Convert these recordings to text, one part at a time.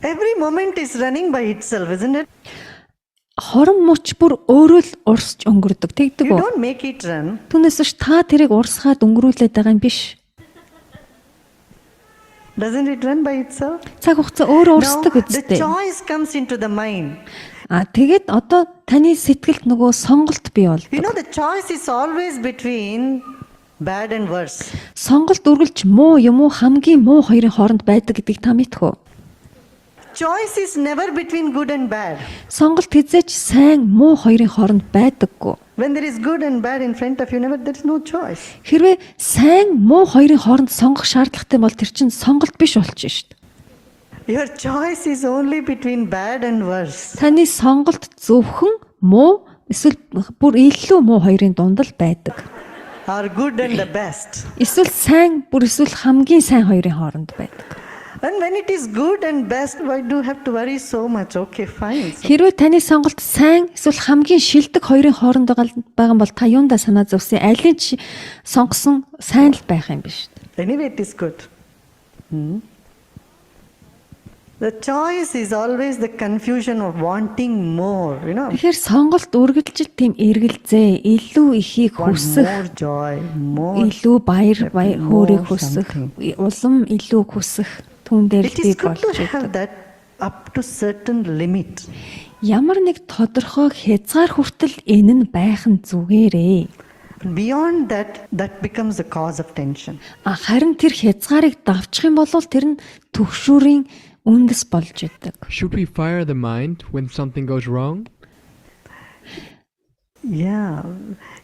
Every moment is running by itself, isn't it? Хорон мөч бүр өөрөө л урсж өнгөрдөг. Тэгдэг You үү? don't make it run. Түүнээс биш та тэрийг урсгаад өнгөрүүлээд байгаа юм биш. Doesn't it run by itself? Цаг хугацаа өөрөө Now, урсдаг the үсттэй. choice comes into the mind. Тэгээд одоо таны сэтгэлд нөгөө сонголт бий You болдог. know, the choice is always between bad and worse. Сонголт үргэлж муу юм уу хамгийн муу хоёрын хооронд байдаг гэдгийг та мэдэх үү? Choice is never between good and bad. Сонголт хизээч сайн муу хоёрын хооронд байдаггүй. When there is good and bad in front of you, there is no choice. Хэрвээ сайн муу хоёрын хооронд сонгох шаардлагатай бол тэр чинь сонголт биш болчих шүү дээ. Your choice is only between bad and worse. Таны сонголт зөвхөн муу эсвэл бүр илүү муу хоёрын дунд л байдаг. Or good and the best. Эсвэл сайн бүр эсвэл хамгийн сайн хоёрын хооронд байдаг. And when it is good and best, why do you have to worry so much? Okay, fine. So, Хэрвээ таны сонголт сайн эсвэл хамгийн шилдэг хоёрын хооронд байгаа юм бол та юундаа санаа зовсон? Алийг сонгосон сайн л байх юм биш үү? anyway, it is good. The choice is always the confusion of wanting more, Тэгэхээр сонголт үргэлжил тийм эргэлзээ, илүү ихийг want хүсэх, more joy, more. илүү баяр хөөргийг more хүсэх, something. улам илүү хүсэх түн дээр It би is good болж to идэг. have that up to certain limit. Ямар нэг тодорхой хязгаар хүртэл энэ нь байх нь зүгээрээ. Beyond that, that becomes a cause of tension. Харин тэр хязгаарыг давчих юм бол тэр нь төгшүүрийн үндэс болж идэг. Should we fire the mind when something goes wrong? Yeah.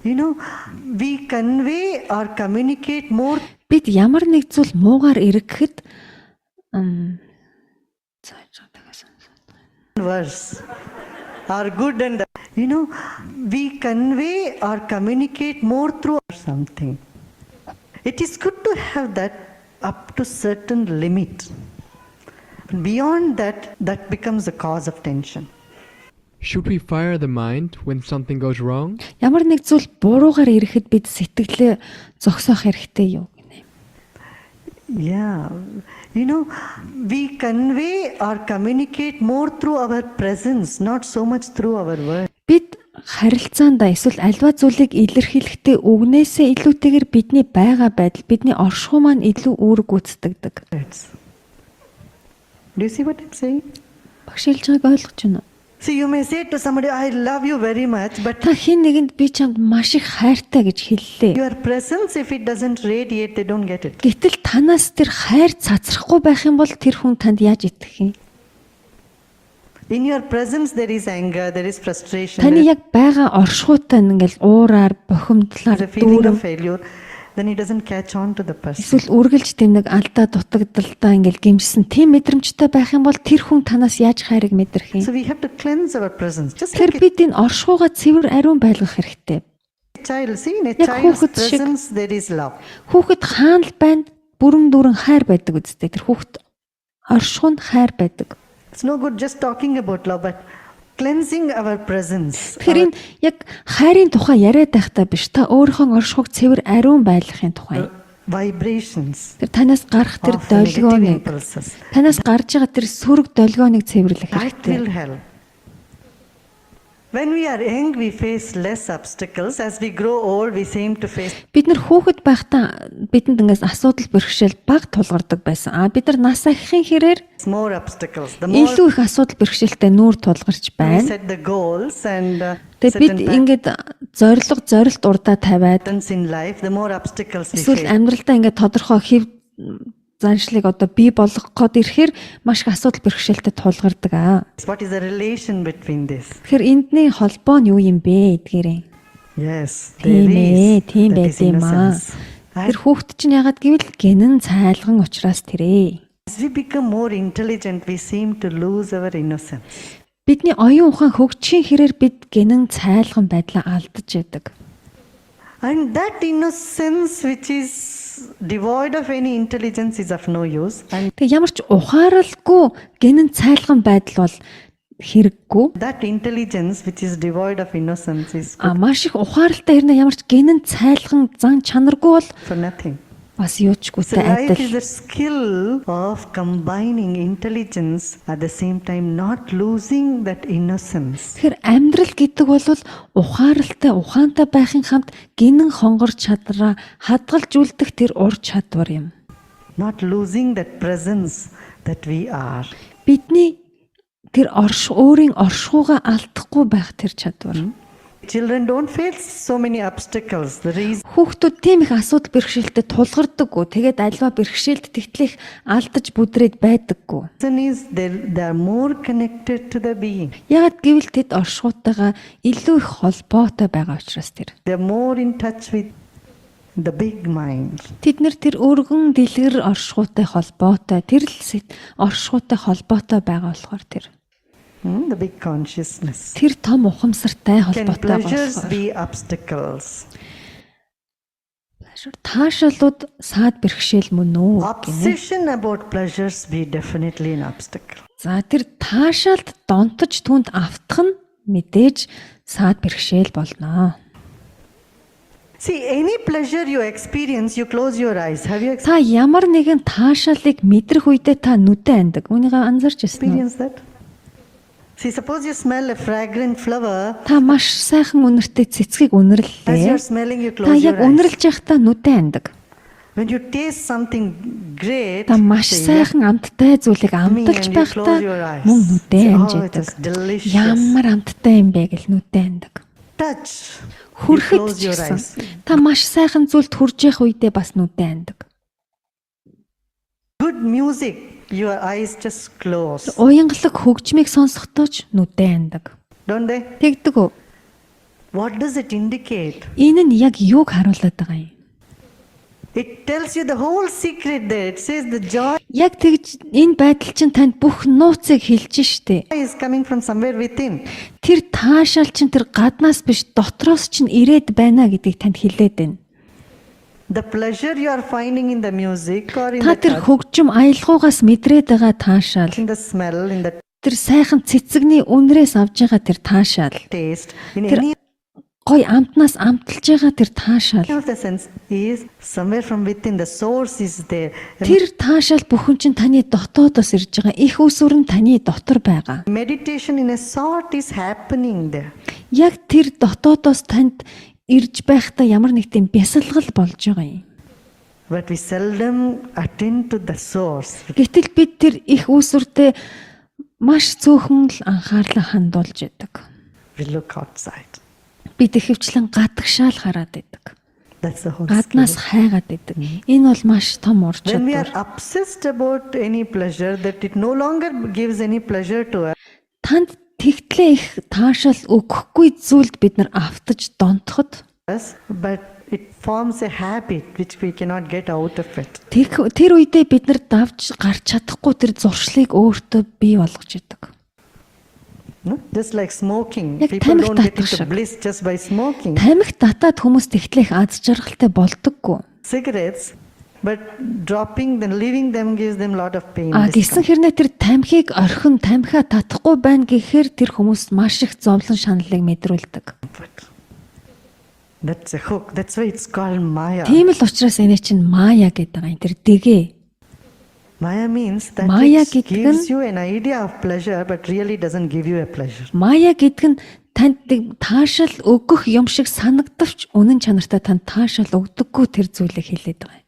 We convey or communicate more Бид ямар нэг зүйл муугаар эргэхэд worse or good and we convey or communicate more through something. It is good to have that up to certain limit. Beyond that, that becomes a cause of tension. Should we fire the mind when something goes wrong? ямар нэг зүйл буруугаар ирэхэд бид сэтгэлээ зогсоох хэрэгтэй юу гинэ. Yeah. We convey or communicate more through our presence, not so much through our words. Бид харилцаанда эсвэл альва зүйлийг илэрхийлэхдээ үгнээсээ илүүтэйгээр бидний байгаа байдал, бидний оршихуй маань илүү үүрэг гүйцэтгэдэг. Do you see what I'm saying? Багш хэлж байгааг ойлгож байна уу? See, you may say to somebody, I love you very much, but Та хин нэгэнд би чамд маш их хайртай гэж хэллээ. your presence, if it doesn't radiate, they don't get it. Гэтэл танаас тэр хайр цацрахгүй байх юм бол тэр хүн танд яаж итгэх юм? In your presence, there is anger, there is frustration, Таны there яг байгаа оршихуйтай ингээл уураар, is бухимдлаар a feeling дүүрэн of failure. Then he doesn't catch on to the person. эсвэл үргэлж тэмдэг алдаа дутагдaltaа ингээл гимжсэн тийм мэдрэмжтэй байх юм бол тэр хүн танаас яаж хайрыг мэдрэх So юм? we have to cleanse our presence. Just Тэр like бид энэ оршихуйгаа цэвэр ариун байлгах хэрэгтэй. a child. See, in a Яг child's хүүхэд шиг. presence, there is love. Хүүхэд хаана л байна бүрэн дүүрэн хайр байдаг үстэй. Тэр хүүхэд оршихуйнд хайр байдаг. It's no good just talking about love, but cleansing our presence. Тэгэхээр энэ яг хайрын тухай яриад байхдаа биш. Та өөрийнхөө оршихуйг цэвэр ариун байлгахын тухай. Vibrations Тэр танаас гарах тэр of negative долгионыг, impulses. танаас гарч байгаа тэр сүрэг долгионыг цэвэрлэх That will хэрэгтэй. help. When we are young, we face less obstacles. As we grow old, we seem to face Бид нар хүүхэд байхдаа бидэнд ингээс асуудал бэрхшээл баг тулгардаг байсан. Бид нар нас ахихын хэрээр more obstacles. The more илүү их асуудал бэрхшээлтэй нүүр тулгарч we байна. set the goals and Тэгээ бид certain ингээд зорилт урдаа тавиад patterns in life, the more obstacles we эсвэл face. амьдралдаа ингээд тодорхой хэв заншлыг одоо бий болгох гээд ирэхээр маш их асуудал бэрхшээлтэй тулгардаг аа. What is the relation between this? Тэгэхээр эндний холбоо нь юу юм бэ гэдгээрээ. Yes, there Тийм ээ, is. тийм That is байт юм аа. innocence. Тэр хүүхэд чинь ягаад гэвэл гинэн цайлган учраас тэрээ. As we become more intelligent, we seem to lose our innocence. Бидний оюун ухаан хөгжихийн хэрээр бид гинэн цайлган байдлаа алдаж яадаг. And that innocence which is devoid of any intelligence is of no use. And Тэг ямар ч ухааралгүй гинэн цайлган байдал бол хэрэггүй. that intelligence which is devoid of innocence is Маш их ухааралтай хэрнээ ямар ч гинэн цайлган зан чанаргүй бол for nothing. бас So юучгүйтэй life адил. is the skill of combining intelligence at the same time, not losing that innocence. Тэгэхээр амьдрал гэдэг бол ухаантай байхын хамт гинэн хонгор чадраа хадгалжүүлдэх тэр ур чадвар юм. Not losing that presence that we are. Бидний тэр өөрийн оршихуйгаа алдахгүй байх тэр чадвар. Children don't face so many obstacles. The reason Хүүхдүүд тийм их асуудал бэрхшээлтэд тулгардаггүй. Тэгээд альва бэрхшээлд тэгтлэх алдаж бүдрээд байдаггүй. is they are more connected to the being. Ягаад гэвэл тэд оршихуйтайгаа илүү их холбоотой байгаа учраас тэр. They are more in touch with the big mind. Тэд нэр тэр өргөн дэлгэр оршихуйтай холбоотой, тэр л оршихуйтай холбоотой байгаа болохоор тэр. The big consciousness. Тэр том ухамсартай Can холбоотой pleasures болохоор. be obstacles? Таашаалууд саад бэрхшээл мөн үү гинэ. Obsession about pleasures be definitely an obstacle. За тэр таашаалд донтож түнд автах нь мэдээж саад бэрхшээл болно. See, any pleasure you experience, you close your eyes. Have you Та ямар нэгэн таашаалыг мэдрэх үедээ та нүдэн андаг. Үүнийг анзарч ирсэн үү? experienced that? See, suppose you smell a fragrant flower. Та маш сайхан үнэртэй цэцгийг As үнэрлээ. you're smelling, you Та close your яг eyes. үнэрлж байхдаа нүдэн андаг. When you taste something great, Та маш say, сайхан амттай зүйлийг амталж and you байхдаа close your eyes. мөн нүдэн Say, анж oh, it идэг. is delicious. Ямар амттай юм бэ гэл нүдэн андаг. Touch. You Хүрэхэд close ч your гэсэн eyes. та маш сайхан зүйлд хүрж явах үедээ бас нүдэн андаг. Good music, your eyes just close. Уянгалаг хөгжмийг сонсохдоо ч нүдэн андаг. Don't they? Тэгдэг үү? What does it indicate? Энэ нь яг юуг харуулдаг байгаа юм? It tells you the whole secret there. It says the joy Яг тэгж энэ байдал чинь танд бүх нууцыг хэлж штэ. is coming from somewhere within. Тэр таашаал чинь тэр гаднаас биш дотроос чинь ирээд байна гэдгийг танд хэлээд байна. The pleasure you are finding in the music or in Та the тэр touch, хөгжим аялгаугаас мэдрээд байгаа таашаал, in the smell, in the тэр сайхан цэцэгний үнрээс авж байгаа тэр таашаал, taste, in Тэр- any гой амтнаас амталж байгаа тэр таашаал. of the sense is somewhere from within. The source is there. Тэр таашаал бүхэн чинь таны дотоодоос ирж байгаа. Их усүр нь таны дотор байгаа. Meditation in a sort is happening there. Яг тэр дотоодоос танд ирж байхдаа ямар нэг тийм бясалгал болж байгаа юм. But we seldom attend to the source. Гэтэл бид тэр их усүртээ маш цөөхөн л анхаарлаа хандуулж яадаг. We look outside. Бид ихэвчлэн гадагшаал хараад байдаг. That's the whole Гаднаас skill. хайгаад байдаг. Энэ бол маш том ур When we are чадвар. obsessed about any pleasure, that it no longer gives any pleasure to us, Танд тэгтлээ их таашаал өгөхгүй зүйлд бид нар автаж донтоход but it forms a habit which we cannot get out of it. тэр үедээ бид нар давж гарч чадахгүй тэр зуршлыг өөртөө бий болгож идэг. No? Just like smoking. Яг People тамхи don't get татах into шиг. bliss just by smoking. Тамхи татаад хүмүүс тэгтлэх аз жаргалтай болдоггүй. Cigarettes, but dropping them, leaving them gives them a lot of pain. Гэсэн хэрнээ тэр тамхиг орхин тамхиа татахгүй байна гэхээр тэр хүмүүс маш их зовлон шаналлыг мэдрүүлдэг. discomfort. That's a hook. That's why it's called Maya. Тийм л учраас энэ чинь мая гэдэг юм. Тэр дэгэ. Maya means that Maya it гэдэг gives нь- you an idea of pleasure, but really doesn't give you a pleasure. Мая гэдэг нь танд таашаал өгөх юм шиг санагдавч үнэн чанартай танд таашаал өгдөггүй тэр зүйлийг хэлээд байгаа.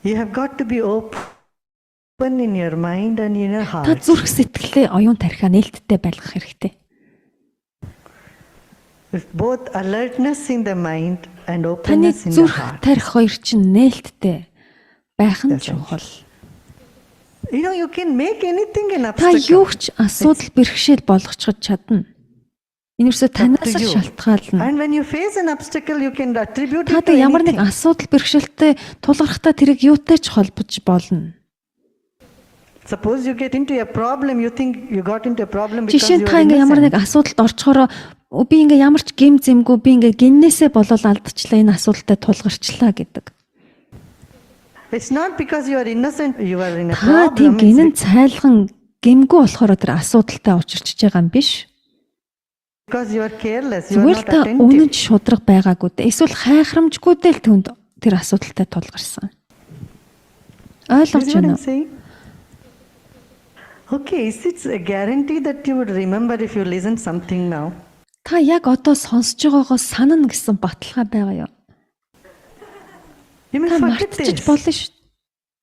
You have got to be open in your mind and in your Та heart. зүрх сэтгэлээ оюун тархиа нээлттэй байлгах хэрэгтэй. With both alertness in the mind and Таны openness in the зүрх heart. тарих хоёр чинь нээлттэй байх нь чухал. You know, you can make anything an Та obstacle. юу ч асуудал бэрхшээл болгочиход чадна. Энэ юусоо танаас Up to л you. шалтгаална. And when you face an obstacle, you can attribute Та it to ямар нэг anything. асуудал бэрхшээлтэй тулгархтаа тэрийг юутай ч холбож болно. Suppose you get into a problem, you think you got into a problem because Жишээ you нь та are ингээ ямар innocent. нэг асуудалд орчхороо би ингээ ямар ч гим зэмгүй би ингээ гиннээсээ болол алдчихлаа энэ асуудалтай тулгарчлаа гэдэг. It's not because you are innocent, you are in a Та тийм problem. гинэн цайлган гимгүй болохоор тэр асуудалтай учирчж байгаа юм биш. Because you are careless, you are Зүгээр not та attentive. үнэнд шудраг байгаагүй дээ. Эсвэл хайхрамжгүй дээ л түнд тэр асуудалтай тулгарсан. Ойлгож See what байна I'm уу? saying? Okay, is it a guarantee that you would remember if you listen something now? Та яг одоо сонсож байгаагаа санана гэсэн баталгаа байгаа юу? You may Та forget мартчих this, болно шүү.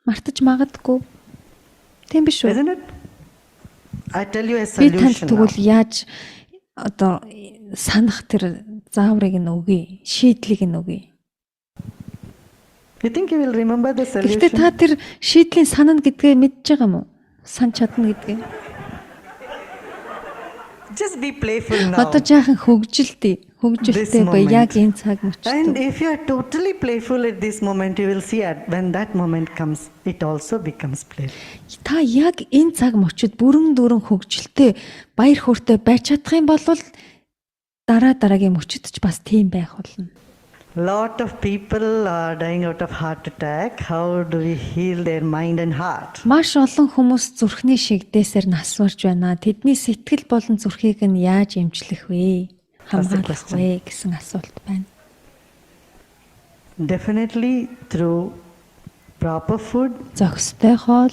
Мартаж магадгүй. Тийм биш үү? isn't it? I tell you a Би танд solution now. тэгвэл яаж одоо санах тэр зааврыг нь өгье, шийдлийг нь өгье. You think you will remember the Гэхдээ solution? та тэр шийдлийн санана гэдгээ мэдж байгаа юм уу? Сан чадна гэдгээ. Just be playful now. Одоо жаахан хөгжилтэй бай яг энэ цаг And мөчтөд. if you are totally playful at this moment, you will see when that moment comes, it also becomes playful. Та яг энэ цаг мөчид бүрэн дүүрэн хөгжилтэй баяр хөөртэй байж чадах юм бол дараагийн мөчид ч бас тийм байх болно. Lot of people are dying out of heart attack. How do we heal their mind and heart? Маш олон хүмүүс зүрхний шигдээсээр насварж байна. Тэдний сэтгэл болон зүрхийг нь яаж эмчлэх вэ? Хамгаалах вэ гэсэн асуулт байна. Definitely through proper food, Зохистой хоол,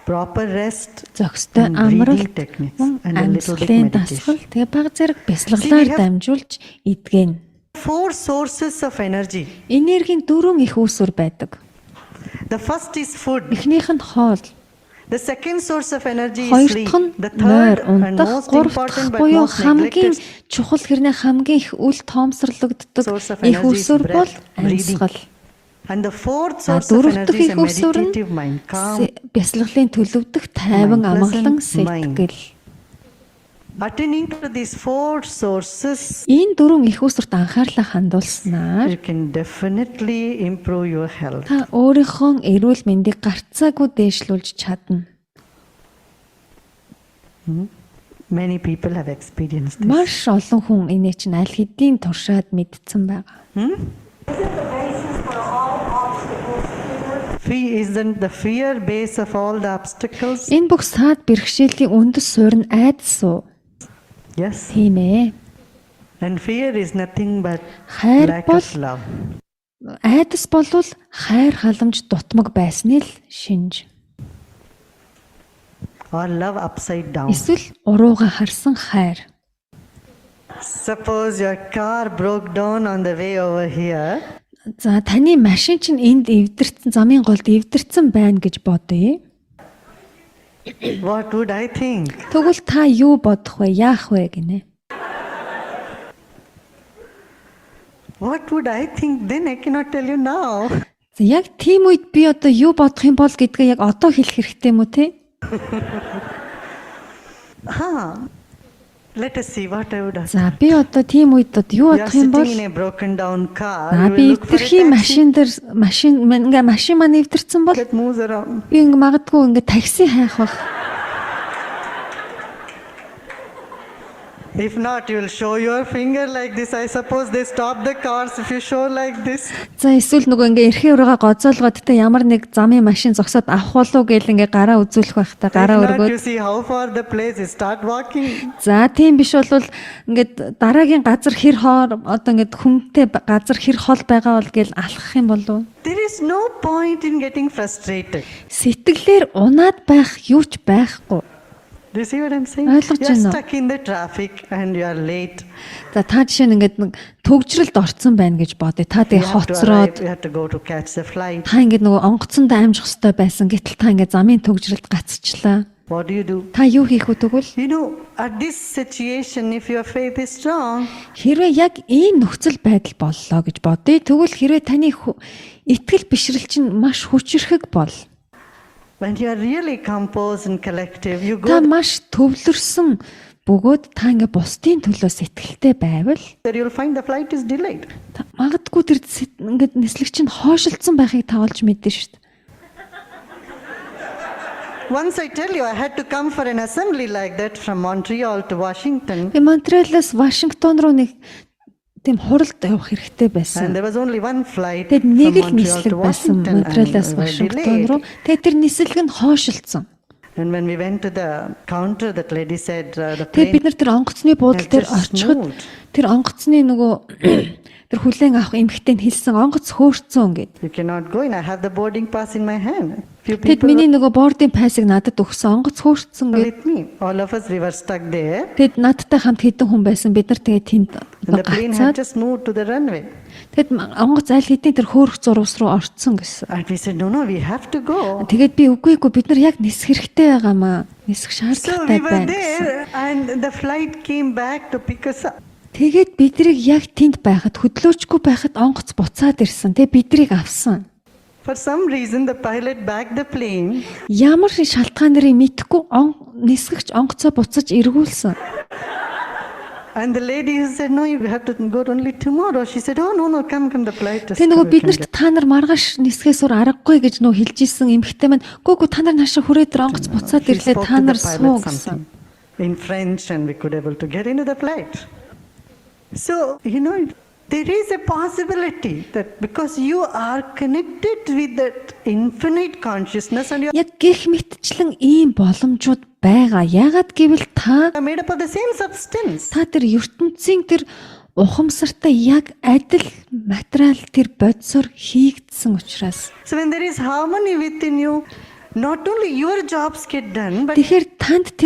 proper rest, зохистой and амралт, breathing techniques, мөн and a little bit амьсгалын дасгал, meditation. тэгээ баг зэрэг See, бясалгалаар we have- дамжуулж эдгэн. 4 sources of energy. Энергийн дөрвөн их үүсвэр байдаг. The first is food. Эхнийх нь хоол, The second source of energy is хоёр sleep. дахь нь The нойр, third and унтах, most гурав important дахь but буюу most хамгийн neglected чухал хэрнээ хамгийн их үл тоомсорлогддог source of их energy is үүсвэр бол breath, breathing. амьсгал. and the fourth За source of дөрөв дахь energy is их a үүсвэр нь meditative mind, calm, бясалгалын төлөвдөх тайван mind, амгалан pleasant mind. сэтгэл. Attending to these 4 sources, Энэ дөрвөн их үүсвэрт анхаарлаа хандуулснаар you can definitely improve your health. та өөрийнхөө эрүүл мэндийг гарцаагүй дээшлүүлж чадна. Many people have experienced this. Маш олон хүн энэ чинь аль хэдийн туршаад мэдсэн байгаа. Isn't the fear base of all the obstacles? Энэ бүх саад бэрхшээлийн үндэс суурь нь айдас уу? Yes. Тийм ээ. And fear is nothing but Хайр lack бол of love. айдас болвол хайр халамж дутмаг байсны л шинж. Or love upside down. Эсвэл урууга харсан хайр. Suppose your car broke down on the way over here. За таны машин чинь энд эвдэрсэн замын голд эвдэрсэн байна гэж бодъё. What would I think? Тэгвэл та юу бодох вэ? Яах вэ гинэ? What would I think? Then I cannot tell you now. За яг тийм үед би одоо юу бодох юм бол гэдгээ яг одоо хэлэх хэрэгтэй юм уу те? Let us see what I would have. За би одоо тийм үед юу You are бодох юм бол sitting in a broken down car. за You би will look for a эвдэрхийн taxi машин маань эвдэрсэн бол that moves around. би магадгүй такси хайх бах. If not, you will show your finger like this. I suppose they stop the cars if you show like this. За эсвэл эрхээ өрөөгөө гоцоолгоод те ямар нэг замын машин зогсоод авах болов гээл гараа үзүүлэх байх та гараа If not, you өргөөд. see how far the place is. Start walking. За тийм биш бол дараагийн газар хэр хоор одоо хүнтэй газар хэр хол байгаа бол гээл алхах юм болов. There is no point in getting frustrated. Сэтгэлээр унаад байх юу ч байхгүй. Do you see what I'm saying? Ойлгож You're байна уу? stuck in the traffic and you are late. За та жишээ нь төгжрөлд орцсон байна гэж бодъё. Та тэгээ хоцроод You have to go to catch the flight. та онгоцондоо амжих хэрэгтэй байсан. Гэтэл та замын төгжрөлд гацчихлаа. What do you do? Та юу хийх вэ тэгвэл? You know, at this situation, if your faith is strong, Хэрвээ яг ийм нөхцөл байдал боллоо гэж бодъё. Тэгвэл хэрвээ таны итгэл бишрэл чинь маш хүчрхэг бол when you are really composed and collective, you та go маш төвлөрсөн бөгөөд та бусдын төлөө сэтгэлтэй байвал there, you'll find the flight is delayed. магадгүй тэр нислэг чинь хоошилдсон байхыг та олж мэднэ шүү дээ. Once I tell you, I had to come for an assembly like that from Montreal to Washington, Би Монтреалаас Вашингтон руу тийм хуралд явах хэрэгтэй and байсан. there was only one flight Тэгэд from нэг л Montreal нислэг to байсан Washington, Монтреалаас and we were Вашингтон delayed. руу. Тэгээд тэр нислэг нь хоошилдсон. And when we went to the counter, that lady said, the Тэгээд бид plane нар тэр онгоцны буудлын дээр just очиход moved. тэр онгоцны тэр хүлээн авах эмэгтэй нь хэлсэн онгоц хөөрцөн гэд. You cannot go in. I have the boarding pass in my hand. Few Тэгэд people миний нөгөө боордын пассыг надад өгсөн онгоц хөөрцөн were гэд. with me. All of us, we were stuck there. Тэгэд надтай хамт хэдэн хүн байсан. Бид нар тэгээд тэнд And the plane had гацаад. just moved to the runway. Тэгэд онгоц аль хэдийн тэр хөөрөх зурвас руу орцсон гэсэн. And we said, no, we have to go. Тэгээд би үгүй бид нар яг нисэх хэрэгтэй байгаамаа. Нисэх So we шаардлагатай were байна гэсэн. there and the flight came back to pick us up. Тэгээд бидрийг яг тэнд байхад хөдлөөчгүй байхад онгоц буцаад ирсэн. Тэгээд бидрийг авсан. For some reason, the pilot backed the plane. Ямар шалтгааныг мэдэхгүй нисгэгч онгоцоо буцаж эргүүлсэн. And the lady who said, no, you have to go only tomorrow. She said, oh, no, come, the flight is Тэгээ нөгөө coming." биднэрт та нар маргааш нисгээс өөр аргагүй гэж нөө хэлж исэн эмэгтэй маань гүгүү та нар наашаа хүрээд онгоц буцаад She ирлээ spoke та to нар the суу pilot гэсэн. something in French and we could able to get into the flight. So, there is a possibility that because you are connected with that infinite consciousness and you Яг гих мэтчлэн ийм боломжууд байгаа. Яагаад гэвэл та are made up of the same substance. тэр ертөнцийн тэр ухамсартай яг адил материал тэр бодисоор хийгдсэн учраас. So when there is harmony within you, not only your jobs get done, but Тэгэхээр танд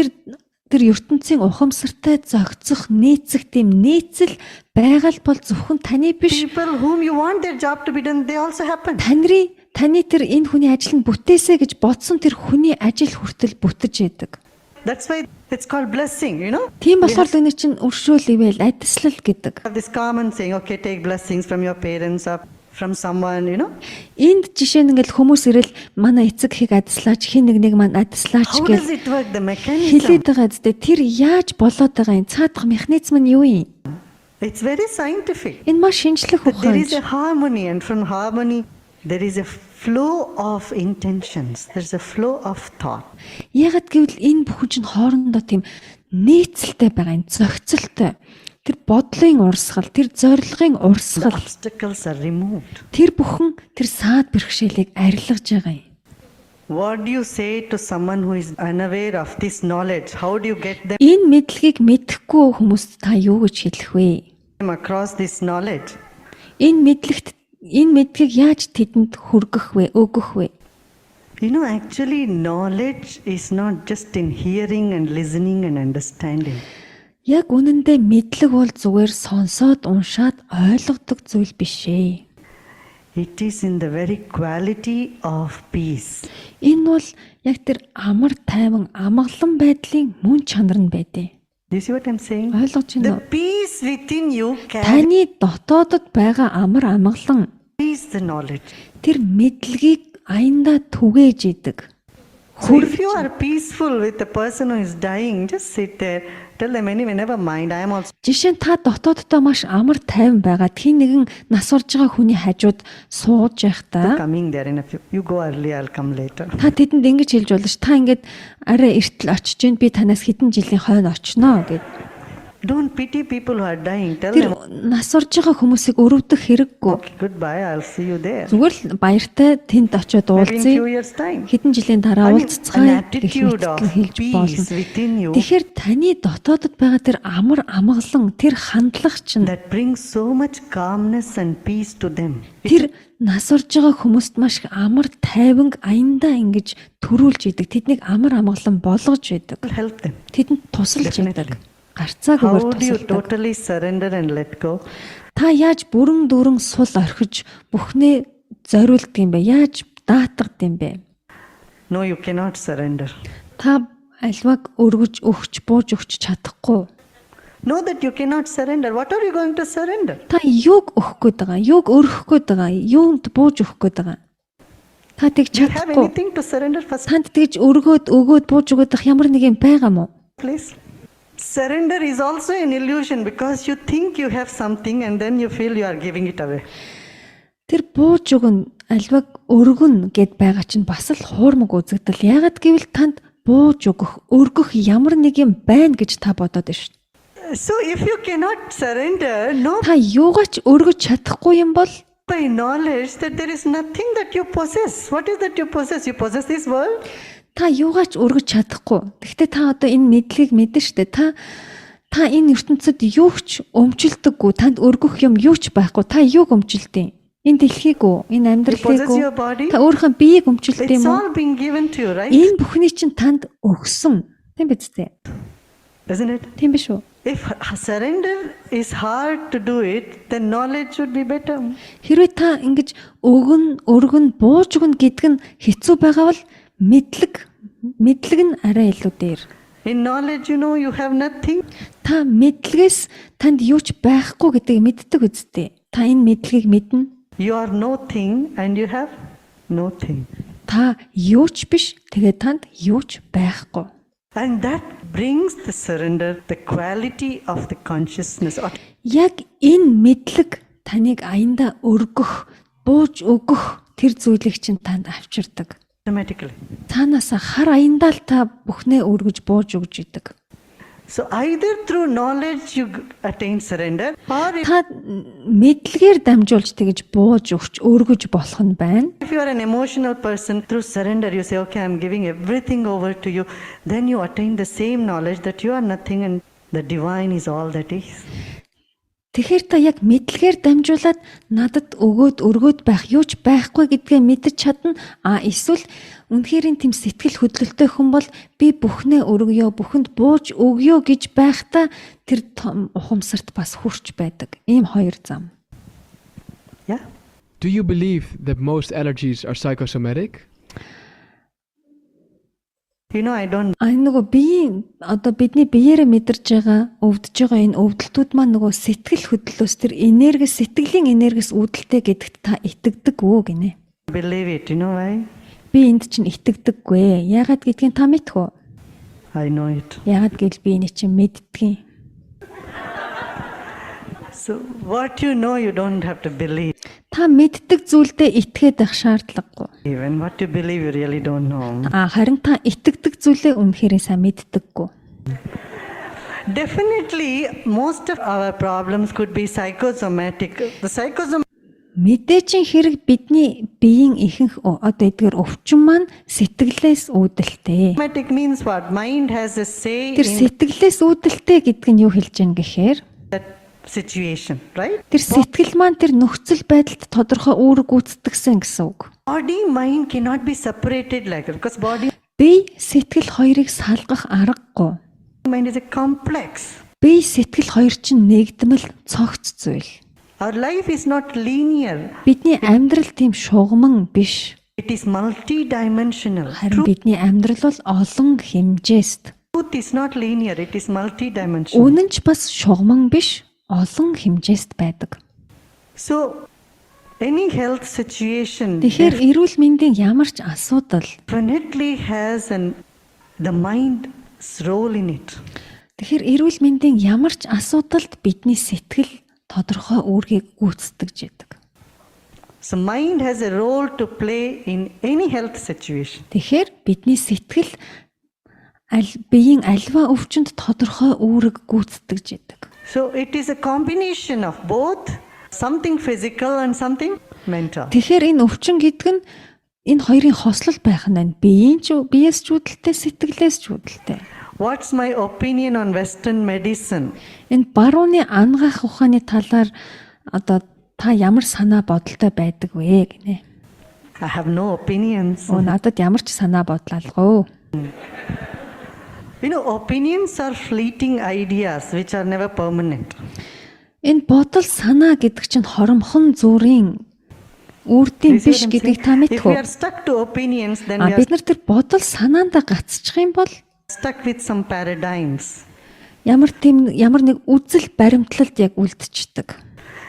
тэр ертөнцийн ухамсартай зохицох нийцэх тийм нийцэл байгаль бол зөвхөн таны биш. people whom you want their job to be done, they also happen. Таны тэр энэ хүний ажил нь бүтээсэ гэж бодсон тэр хүний ажил хүртэл бүтэж яадаг. That's why it's called blessing, Тийм болохоор л энэ чинь өршөөл ивэл адислал гэдэг. have this common saying, okay, take blessings from your parents or from someone, Энд жишээ нь ингээл хүмүүс ирэл манай эцэг хийг адислаач хин нэг маань адислаач How гэж does it work, the mechanism? хэлээд байгаа зү тэр яаж болоод байгаа юм цаадах механизм нь юу юм? It's very scientific. Энэ маш шинжлэх But there is ухаан. a harmony, and from harmony, there is a flow of intentions. There's a flow of thought. Ягаад гэвэл энэ бүхэн чинь хоорондоо тийм нийцэлтэй байгаа юм, зохицолтой. Тэр бодлын урсгал, тэр зорилгын The урсгал, obstacles are removed. тэр бүхэн тэр саад бэрхшээлийг арилгаж байгаа юм. What do you say to someone who is unaware of this knowledge? How do you get them Энэ мэдлэгийг мэдэхгүй хүмүүст та юу гэж хэлэх вэ? across this knowledge? Энэ мэдлэгийг яаж тэдэнд хүргэх вэ, өгөх вэ? Actually, knowledge is not just in hearing and listening and understanding. Яг үнэндээ мэдлэг бол зүгээр сонсоод уншаад ойлгодог зүйл биш ээ. It is in the very quality of peace. Энэ бол яг тэр амар тайван амгалан байдлын мөн чанар нь байдэ. Do you see what I'm saying? Ойлгож The байна уу? peace within you Таны дотоодод байгаа амар амгалан carries the knowledge. тэр мэдлэгийг аяндаа түгээж идэг. So if you are peaceful with the person who is dying, just sit there. Tell them anyway, never mind. I am also Жишээ нь та дотооддоо маш амар тайван байгаа. Тхий нэгэн нас орж байгаа хүний хажууд сууж байхдаа coming there in a few. You go early, I'll come later. та тэдэнд ингэж хэлж болно ш. Та ингэж арай эртэл очиж гин би танаас хэдэн жилийн хойно очно гэд. Don't pity people who are dying. Tell Тэр them, нас орж байгаа хүмүүсийг өрөвдөх хэрэггүй. okay, goodbye, I'll see you there. Зүгээр л баяртай тэнд очиод Maybe in few уулзъя. years' time. Хэдэн жилийн дараа I mean, уулзцгаая an гэх attitude of мэтлэн хэлж болно. peace within you Тэгэхээр таны дотоодод байгаа тэр амар амгалан тэр хандлага чинь that brings so much calmness and peace to them. тэр нас орж байгаа хүмүүст маш амар тайванг аяндаа ингэж төрүүлж идэг. Тэднийг амар амгалан болгож идэг. Will help them. Тэдэнд тусалж идэг. How Гарцаагүйгээр do you тусалдаг. totally surrender and let go? Та яаж бүрэн дүүрэн сул орхиж бүхнээ зориулдаг юм бэ? Яаж даатгад юм бэ? No, you cannot surrender. Та альваг өргөж өгч бууж өгч чадахгүй. Know that you cannot surrender. What are you going to surrender? Та юуг өгөх гээд байгаа? Юуг өргөх гээд байгаа? Юунд бууж өгөх гээд байгаа? Та тэг Do you have чадахгүй. anything to surrender first, Танд тэгж өгөөд бууж өгөх ямар нэг юм байгаа мó? please? Surrender is also an illusion because you think you have something and then you feel you are giving it away. Тэр бууж өгөн альваг өргөн гэд байгаа чинь бас л хуурмаг үзэгдэл. Ягаад гэвэл танд бууж өргөх ямар нэг юм байна гэж та бодоод байна шүү. So if you cannot surrender, know Та юугаач өргөж чадахгүй юм бол by knowledge that there is nothing that you possess. What is that you possess? You possess this world? та юугаач өргөж чадахгүй. Гэхдээ та одоо энэ мэдлэгийг мэдэн штэ. Та энэ ертөнцид юу ч өмчлдөггүй, танд өргөх юм юу ч байхгүй. Та юуг өмчлөдөө? Энэ дэлхийг үү? Энэ амьдралыг your үү? body. Та өөрийнхөө биеийг өмчлөдөө It's юм уу? all being given to you, right? Энэ бүхний чинь танд өгсөн. Тийм биз дээ? Isn't it? Тийм биш үү? If surrender is hard to do it, then knowledge would be better. Хэрвээ та ингэж өргөн, бууж өгнө гэдг нь хэцүү байгаа бол мэдлэг нь арай илүү дээр. In knowledge, you have nothing. Та мэдлэгээс танд юу ч байхгүй гэдгийг мэддэг үсттэй. Та энэ мэдлэгийг мэднэ. You are nothing and you have nothing. Та юу ч биш, тэгээд танд юу ч байхгүй. And that brings the surrender, the quality of the consciousness. Яг энэ мэдлэг таныг аяндаа өргөх, бууж өгөх тэр зүйлийг чинь танд авчирдаг. Automatically. Цаанаасаа хар аяндаа л та бүхнээ өргөж бууж өгж идэг. So either through knowledge you attain surrender, or Та мэдлэгээр дамжуулж тэгж бууж өгч өргөж болох нь байна. if you are an emotional person, through surrender you say, okay, I'm giving everything over to you. Then you attain the same knowledge that you are nothing and the divine is all that is. Тэгэхээр та яг мэдлэгээр дамжуулаад надад өргөөд байх юу ч байхгүй гэдгээ мэдэж чадна. Эсвэл үнэхээр тийм сэтгэл хөдлөлтөй хүн бол би бүхнээ өргөё, бүхэнд бууж өгьё гэж байхдаа тэр ухамсарт бас хүрч байдаг. Ийм хоёр зам. Yeah? Do you believe that most allergies are psychosomatic? I don't. Бидний биеэрээ мэдэрж байгаа, өвдөж байгаа энэ өвдөлтүүд маань сэтгэл хөдлөлөөс тэр сэтгэлийн энергис үүдэлтэй гэдэгт та итгэдэг үү гинэ. Believe it, why? Би энд чинь итгэдэггүй. Яагаад гэдгийг та мэдэх үү? I know it. Яагаад гэвэл би энийг чинь мэддэг. So what you don't have to believe. Та мэддэг зүйлдээ итгээд байх шаардлагагүй. Even what you believe you really don't know. Харин та итгэдэг зүйлээ үнэхээр сайн мэддэггүй. Definitely most of our problems could be psychosomatic. The psychosomatic Мэдээчин хэрэг бидний биеийн ихэнх эдгээр өвчин маань сэтгэлээс үүдэлтэй. means what? Mind has a say Тэр in сэтгэлээс үүдэлтэй гэдэг нь юу хэлж байгаа гэхээр that situation, right? тэр сэтгэл маань тэр нөхцөл байдалд тодорхой үүрэг гүйцэтгэсэн гэсэн үг. Body, mind cannot be separated like that because body, Бие сэтгэл хоёрыг салгах аргагүй. mind is a complex. Бие сэтгэл хоёр чинь нэгдмэл цогц зүйл. Our life is not linear. Бидний амьдрал тийм шугаман биш. It is multi-dimensional. Харин бидний амьдрал бол олон хэмжээст. Truth is not linear. It is multi-dimensional. Үнэн ч бас шугаман биш, олон хэмжээст байдаг. So, any health situation Тэгэхээр эрүүл мэндийн ямар ч асуудал definitely has the mind's role in it. Тэгэхээр эрүүл мэндийн ямар ч асуудалд бидний сэтгэл тодорхой үүргийг гүйцэтгэж яадаг. So mind has a role to play in any health situation. Тэгэхээр бидний сэтгэл биеийн альва өвчнөд тодорхой үүрэг гүйцэтгэж яадаг. So it is a combination of both something physical and something mental. Тэгэхээр энэ өвчин гэдэг нь энэ хоёрын хослол байх нь биеэс ч үүдэлтэй, сэтгэлээс ч үүдэлтэй. What's my opinion on Western medicine? Энэ барууны ангаах ухааны талаар та ямар санаа бодолтой байдаг вэ гинэ. I have no opinions. Надад ямар ч санаа бодлалгүй. Opinions are fleeting ideas which are never permanent. Энэ бодол санаа гэдэг чинь хоромхон зүрийн үрдийн биш гэдгийг та If we мэдэх үү? are stuck to opinions, then we are Бид нар тэр бодол санаандаа гацчих юм бол stuck with some paradigms. ямар нэг үзэл баримтлалд яг үлдчихдэг.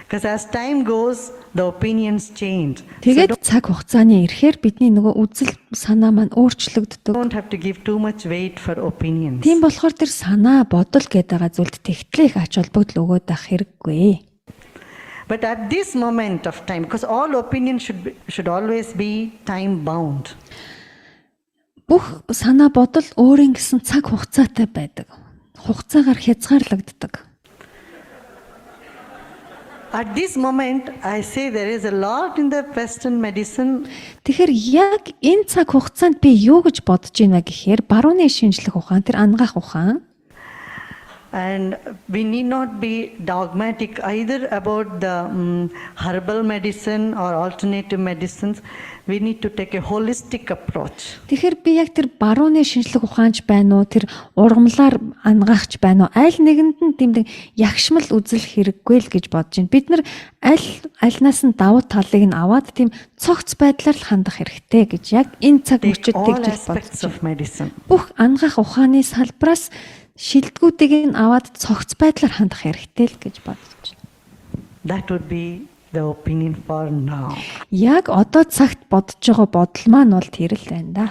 Because as time goes, the opinions change. Тэгээд цаг хугацааны ирэхээр бидний нөгөө үзэл санаа маань өөрчлөгддөг. Don't have to give too much weight for opinions. Тийм болохоор тэр санаа бодол гэдэг байгаа зүйлд тэгтлэх ач холбогдол өгөөд байх хэрэггүй. But at this moment of time, because all opinions should always be time bound. Бүх санаа бодол өөрийн гэсэн цаг хугацаатай байдаг. Хугацаагаар хязгаарлагддаг. At this moment, I say there is a lot in the Western medicine. Тэгэхээр яг энэ цаг хугацаанд би юу гэж бодож байна гэхээр барууны шинжлэх ухаан, тэр ангаах ухаан And we need not be dogmatic either about the herbal medicine or alternative medicines. We need to take a holistic approach. Тэгэхээр би яг тэр барууны шинжлэх ухаанч байна уу, тэр ургамлаар ангаагч байна уу, аль нэгэнд нь тэмдэг ягшмал үзэл хэрэггүй л гэж бодож байна. Бид нар альнаас нь давуу талыг нь аваад тийм цогц байдлаар л хандах хэрэгтэй гэж яг энэ цаг Take мөчид all тэгж aspects бодож of medicine. бүх ангаах ухааны салбараас шилдэгүүдийг нь аваад цогц байдлаар хандах хэрэгтэй л гэж бодож байна. That would be the opinion for now. Яг одоо цагт бодож байгаа бодол маань бол тэр л байна да.